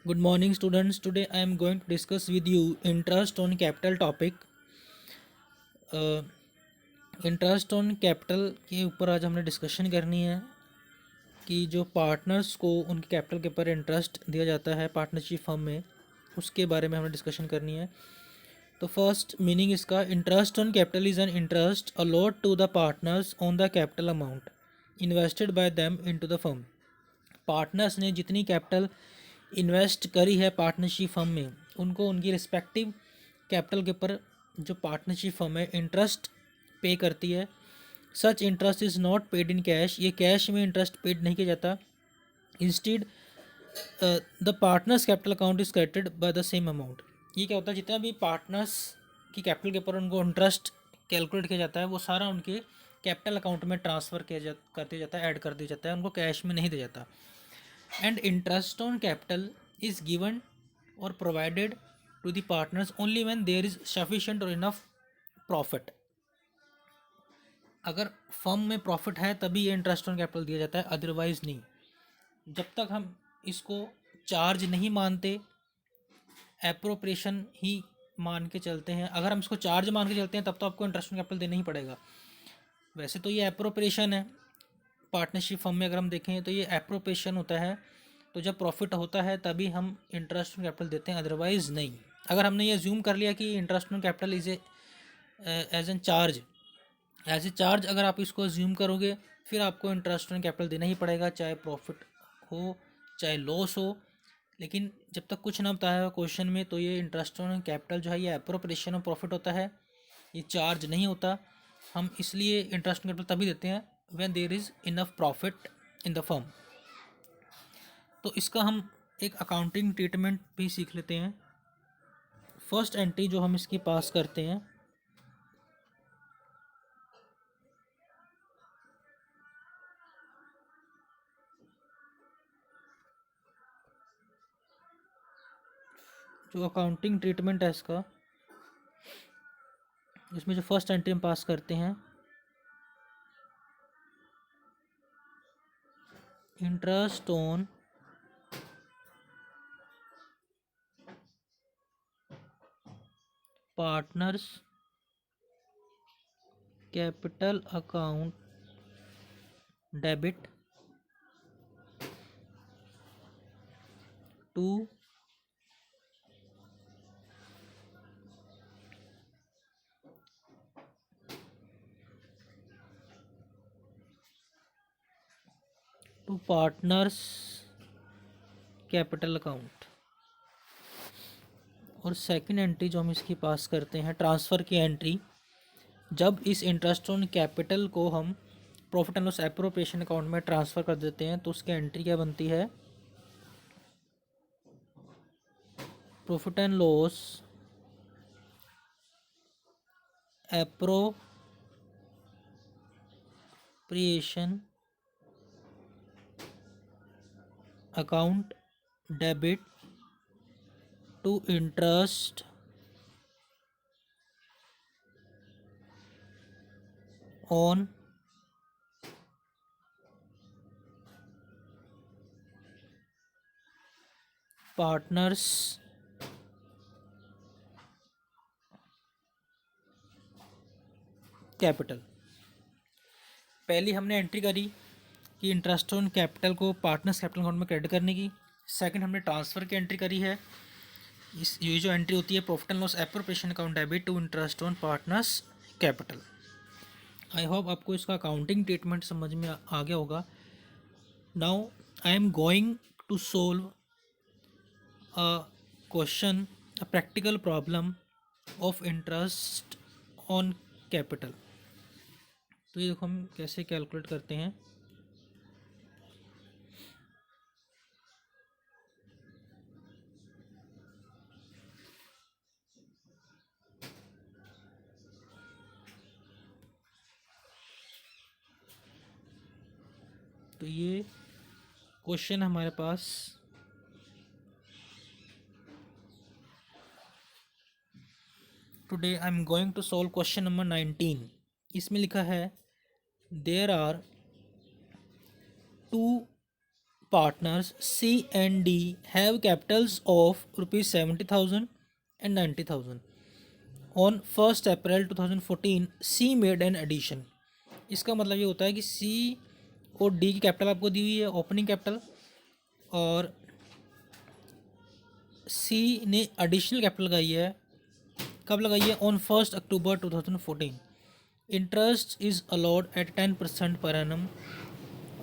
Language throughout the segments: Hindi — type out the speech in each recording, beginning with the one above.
Good morning, students. Today I am going to discuss with you interest on capital topic. Interest on capital के ऊपर आज हमने डिस्कशन करनी है कि जो पार्टनर्स को उनके कैपिटल के ऊपर इंटरेस्ट दिया जाता है पार्टनरशिप फर्म में, उसके बारे में हमने डिस्कशन करनी है। तो फर्स्ट मीनिंग इसका, interest on capital is an interest allot to the partners on the capital amount invested by them into the firm. Partners ने जितनी कैपिटल इन्वेस्ट करी है पार्टनरशिप फर्म में, उनको उनकी रिस्पेक्टिव कैपिटल के ऊपर जो पार्टनरशिप फर्म है इंटरेस्ट पे करती है। Such interest is not paid in cash, ये कैश में इंटरेस्ट पेड नहीं किया जाता। Instead the partners capital account is credited by the same amount. ये क्या होता है, जितना भी पार्टनर्स की कैपिटल के ऊपर उनको इंटरेस्ट कैलकुलेट किया जाता है वो सारा उनके कैपिटल अकाउंट में ट्रांसफ़र कर दिया जाता है, ऐड कर दिया जाता है, उनको कैश में नहीं दिया जाता। And interest on capital is given or provided to the partners only when there is sufficient or enough profit। अगर फर्म में प्रॉफिट है तभी ये इंटरेस्ट ऑन कैपिटल दिया जाता है, अदरवाइज नहीं। जब तक हम इसको चार्ज नहीं मानते, एप्रोप्रिएशन ही मान के चलते हैं, अगर हम इसको चार्ज मान के चलते हैं तब तो आपको इंटरेस्ट ऑन कैपिटल देना ही पड़ेगा। वैसे तो ये एप्रोप्रिएशन है, पार्टनरशिप फर्म में अगर हम देखें तो ये एप्रोप्रिएशन होता है। तो जब प्रॉफिट होता है तभी हम इंटरेस्ट ऑन कैपिटल देते हैं, अदरवाइज़ नहीं। अगर हमने ये ज्यूम कर लिया कि interest on capital is as an charge, as a charge अगर आप इसको ज्यूम करोगे फिर आपको इंटरेस्ट ऑन कैपिटल देना ही पड़ेगा, चाहे प्रॉफिट हो चाहे लॉस हो। लेकिन जब तक कुछ ना बताया हो क्वेश्चन में तो ये इंटरेस्ट ऑन कैपिटल जो है ये एप्रोप्रिएशन ऑफ प्रॉफिट होता है, ये चार्ज नहीं होता। हम इसलिए इंटरेस्ट ऑन कैपिटल तभी देते हैं when there is enough profit in the firm. तो इसका हम एक अकाउंटिंग ट्रीटमेंट भी सीख लेते हैं। फर्स्ट एंट्री जो हम इसकी पास करते हैं, जो अकाउंटिंग ट्रीटमेंट है इसका, इसमें जो फर्स्ट एंट्री हम पास करते हैं, interest on partners capital account debit to partners capital account. और सेकंड एंट्री जो हम इसकी पास करते हैं, ट्रांसफ़र की एंट्री, जब इस इंटरेस्ट ऑन कैपिटल को हम profit and loss appropriation account में ट्रांसफ़र कर देते हैं तो उसकी एंट्री क्या बनती है, profit and loss appropriation account debit to interest on partners capital. पहली हमने एंट्री करी कि इंटरेस्ट ऑन कैपिटल को पार्टनर्स कैपिटल अकाउंट में क्रेडिट करने की। सेकंड हमने ट्रांसफ़र की एंट्री करी है, इस ये जो एंट्री होती है profit and loss appropriation account debit to interest on partners capital. I hope आपको इसका अकाउंटिंग ट्रीटमेंट समझ में आ गया होगा। Now I am going to solve a question, a practical problem of interest on capital. तो ये देखो हम कैसे कैलकुलेट करते हैं। तो ये क्वेश्चन हमारे पास today I am going to solve question number 19। इसमें लिखा है there are two partners C and D have capitals of rupees 70,000 and 90,000. On 1st April 2014 C made an addition. इसका मतलब ये होता है कि C और D की कैपिटल आपको दी हुई है ओपनिंग कैपिटल, और C ने एडिशनल कैपिटल लगाई है। कब लगाई है? On 1st October 2014. Interest is allowed at 10% per annum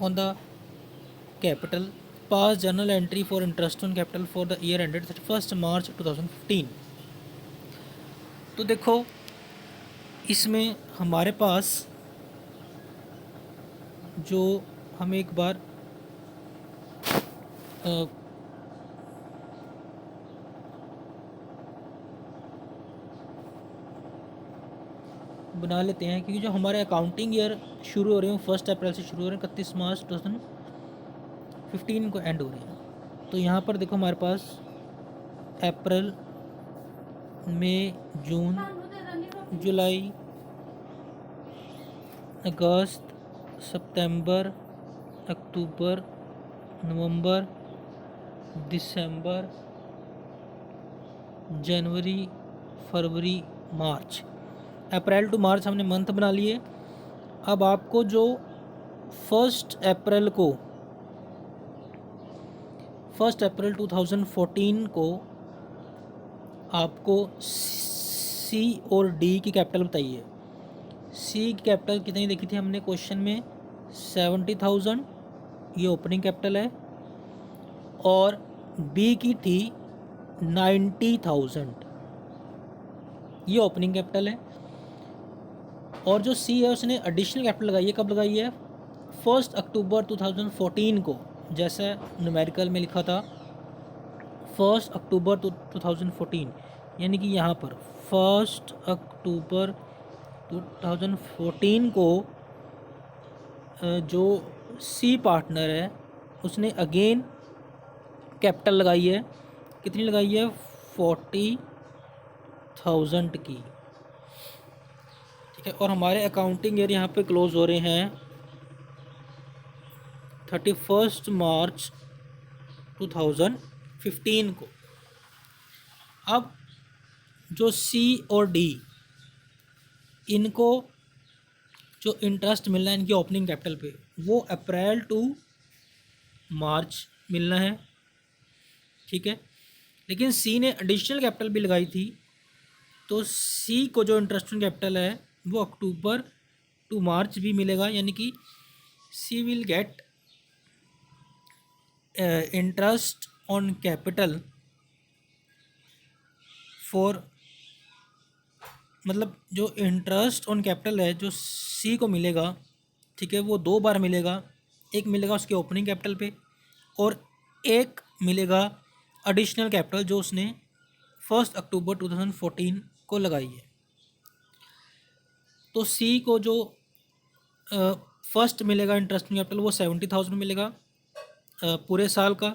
on the capital. Pass journal entry for interest on capital for the year ended 31st March 2015. तो देखो इसमें हमारे पास जो हम एक बार बना लेते हैं, क्योंकि जो हमारे अकाउंटिंग ईयर शुरू हो रहे हैं 1 अप्रैल से शुरू हो रहे हैं, 31 मार्च 2015 को एंड हो रहे हैं। तो यहाँ पर देखो हमारे पास अप्रैल, मई, जून, जुलाई, अगस्त, सितंबर, अक्टूबर, नवंबर, दिसंबर, जनवरी, फरवरी, मार्च। अप्रैल टू मार्च हमने मंथ बना लिए। अब आपको जो 1 अप्रैल 2014 को आपको सी और डी की कैपिटल बताइए। सी की कैपिटल कितनी देखी थी हमने क्वेश्चन में? 70,000, ये ओपनिंग कैपिटल है, और बी की थी 90,000, ये ओपनिंग कैपिटल है। और जो सी है उसने एडिशनल कैपिटल लगाई है। कब लगाई है? 1 अक्टूबर 2014 को, जैसा न्यूमेरिकल में लिखा था 1 अक्टूबर 2014, यानी कि यहाँ पर 1 अक्टूबर 2014 को जो सी पार्टनर है उसने अगेन कैपिटल लगाई है। कितनी लगाई है? 40,000 की। ठीक है, और हमारे अकाउंटिंग ईयर यहाँ पे क्लोज हो रहे हैं 31 मार्च 2015 को। अब जो सी और डी, इनको जो इंटरेस्ट मिलना है इनकी ओपनिंग कैपिटल पे, वो अप्रैल टू मार्च मिलना है। ठीक है, लेकिन सी ने एडिशनल कैपिटल भी लगाई थी, तो सी को जो इंटरेस्ट कैपिटल है वो अक्टूबर टू मार्च भी मिलेगा, यानी कि C will get interest on capital for, मतलब जो इंटरेस्ट ऑन कैपिटल है जो सी को मिलेगा, ठीक है, वो 2 बार मिलेगा। एक मिलेगा उसके ओपनिंग कैपिटल पे, और एक मिलेगा एडिशनल कैपिटल जो उसने 1 अक्टूबर 2014 को लगाई है। तो सी को जो फर्स्ट मिलेगा इंटरेस्ट कैपिटल वो 70,000 मिलेगा पूरे साल का।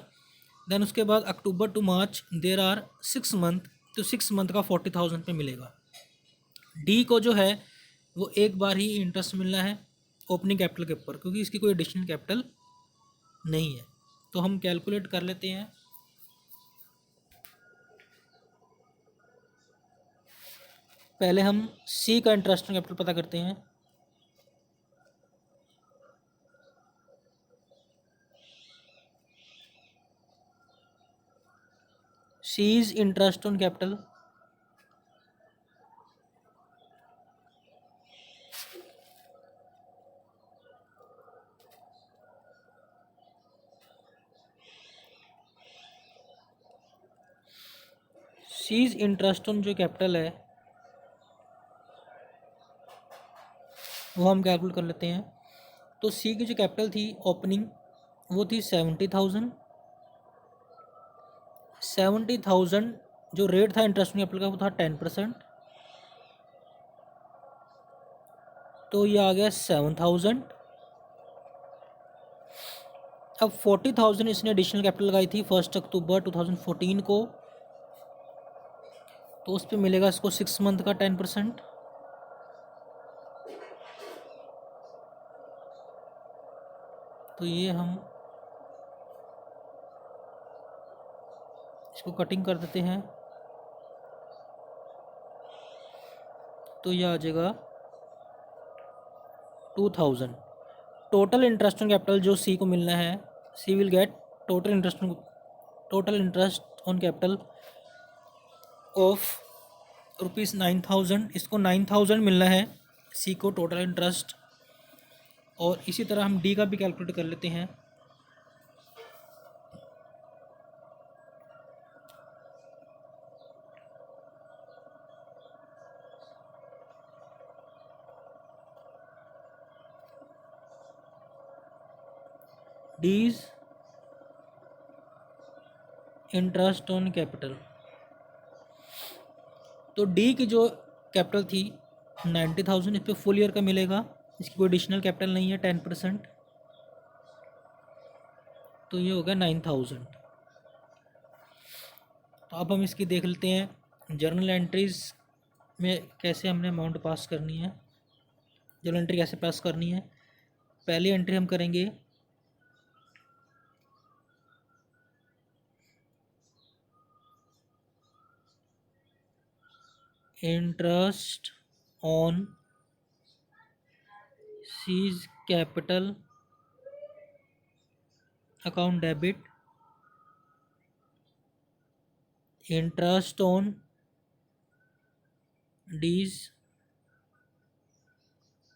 देन उसके बाद October to March there are 6 month, तो 6 मंथ का 40,000 पे मिलेगा। डी को जो है वो एक बार ही इंटरेस्ट मिलना है ओपनिंग कैपिटल के ऊपर, क्योंकि इसकी कोई एडिशनल कैपिटल नहीं है। तो हम कैलकुलेट कर लेते हैं। पहले हम सी का इंटरेस्ट कैपिटल पता करते हैं। C's interest on capital C's interest on जो कैपिटल है वो हम कैलकुलेट कर लेते हैं। तो सी की जो कैपिटल थी ओपनिंग वो थी 70,000। 70,000 जो रेट था इंटरेस्ट कैपिटल का वो था 10%, तो ये आ गया 7,000। अब 40,000 इसने एडिशनल कैपिटल लगाई थी 1 अक्टूबर 2014 को, तो उस पर मिलेगा इसको 6 मंथ का 10%। तो ये हम इसको कटिंग कर देते हैं तो ये आ जाएगा 2000। टोटल इंटरेस्ट ऑन कैपिटल जो सी को मिलना है, C will get total interest on capital of ₹9000। इसको 9000 मिलना है सी को टोटल इंटरेस्ट। और इसी तरह हम डी का भी कैलकुलेट कर लेते हैं। डीज इंटरेस्ट ऑन कैपिटल, तो डी की जो कैपिटल थी 90,000, इस पर फुल ईयर का मिलेगा, इसकी कोई एडिशनल कैपिटल नहीं है 10%, तो ये हो गया 9000। तो अब हम इसकी देख लेते हैं जर्नल एंट्रीज में कैसे हमने अमाउंट पास करनी है, जर्नल एंट्री कैसे पास करनी है। पहली एंट्री हम करेंगे interest on C's capital account debit, interest on D's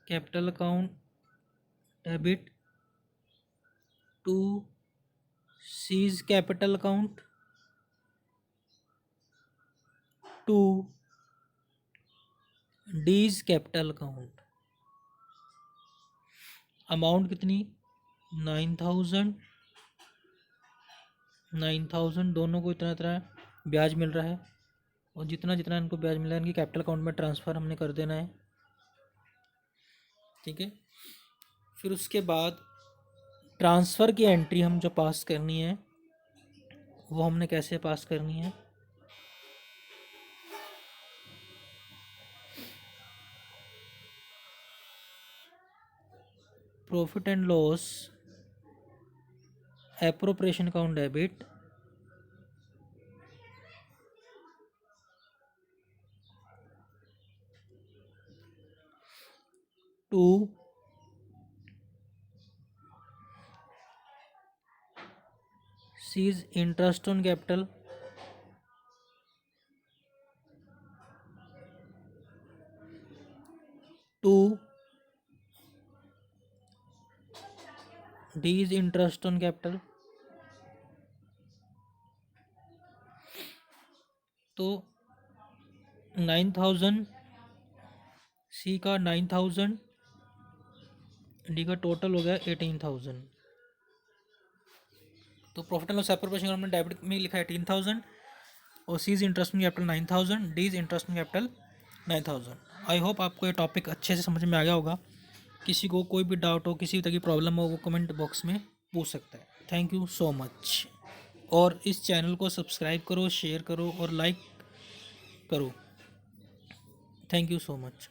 capital account debit to C's capital account to D's capital account. Amount कितनी 9000 दोनों को इतना इतना ब्याज मिल रहा है, और जितना जितना इनको ब्याज मिला है इनकी कैपिटल अकाउंट में ट्रांसफ़र हमने कर देना है। ठीक है, फिर उसके बाद ट्रांसफ़र की एंट्री हम जो पास करनी है वो हमने कैसे पास करनी है। Profit and loss appropriation account debit to C's interest on capital to D's interest on capital. तो 9000 सी का 9000, डी का टोटल हो गया 18000। तो प्रॉफिट एंड लॉस एप्रोप्रिएशन हमने डेबिट में लिखा है 18000, और C's interest on capital 9000, D's interest on capital 9000। I hope आपको ये टॉपिक अच्छे से समझ में आ गया होगा। किसी को कोई भी डाउट हो, किसी भी तरह की प्रॉब्लम हो, वो कमेंट बॉक्स में पूछ सकता है। Thank you so much. और इस चैनल को सब्सक्राइब करो, शेयर करो और लाइक करो। Thank you so much.